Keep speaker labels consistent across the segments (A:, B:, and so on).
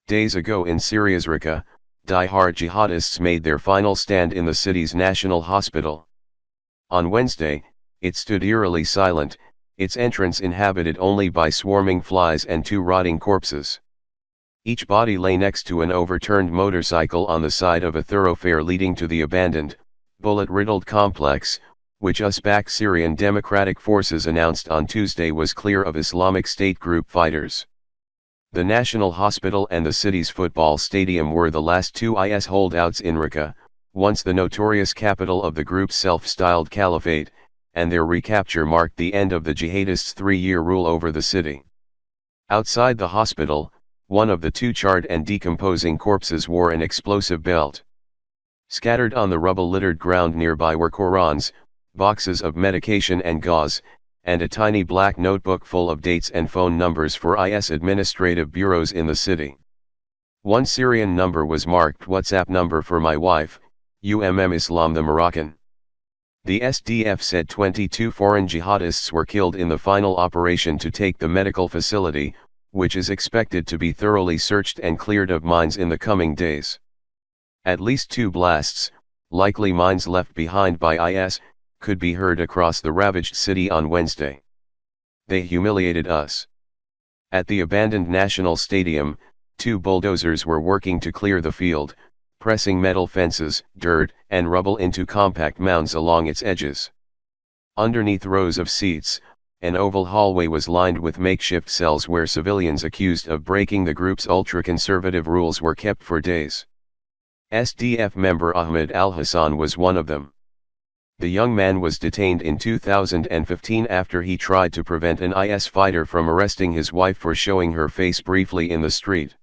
A: Days ago in Syria's Raqa, die-hard jihadists made their final stand in the city's national hospital. On Wednesday, it stood eerily silent, its entrance inhabited only by swarming flies and two rotting corpses. Each body lay next to an overturned motorcycle on the side of a thoroughfare leading to the abandoned, bullet-riddled complex, which Uzbek Syrian Democratic Forces announced on Tuesday was clear of Islamic State group fighters. The National Hospital and the city's football stadium were the last two IS holdouts in Raqa, once the notorious capital of the group's self-styled caliphate, and their recapture marked the end of the jihadists' 3-year rule over the city. Outside the hospital, one of the two charred and decomposing corpses wore an explosive belt. Scattered on the rubble-littered ground nearby were Qurans, boxes of medication and gauze, and a tiny black notebook full of dates and phone numbers for IS administrative bureaus in the city. One Syrian number was marked WhatsApp number for my wife, Islam the Moroccan. The SDF said 22 foreign jihadists were killed in the final operation to take the medical facility, which is expected to be thoroughly searched and cleared of mines in the coming days. At least 2 blasts, likely mines left behind by IS, could be heard across the ravaged city on Wednesday. They humiliated us. At the abandoned National Stadium, 2 bulldozers were working to clear the field, pressing metal fences, dirt, and rubble into compact mounds along its edges. Underneath rows of seats, an oval hallway was lined with makeshift cells where civilians accused of breaking the group's ultra-conservative rules were kept for days. SDF member Ahmed al-Hassan was one of them. The young man was detained in 2015 after he tried to prevent an IS fighter from arresting his wife for showing her face briefly in the street.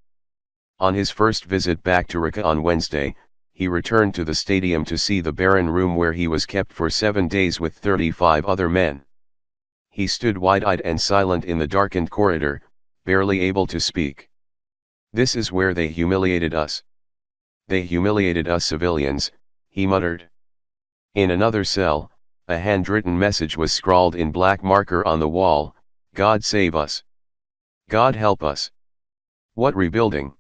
A: On his first visit back to Raqa on Wednesday, he returned to the stadium to see the barren room where he was kept for 7 days with 35 other men. He stood wide-eyed and silent in the darkened corridor, barely able to speak. "This is where they humiliated us. They humiliated us civilians," he muttered. In another cell, a handwritten message was scrawled in black marker on the wall: "God save us. God help us. What rebuilding?"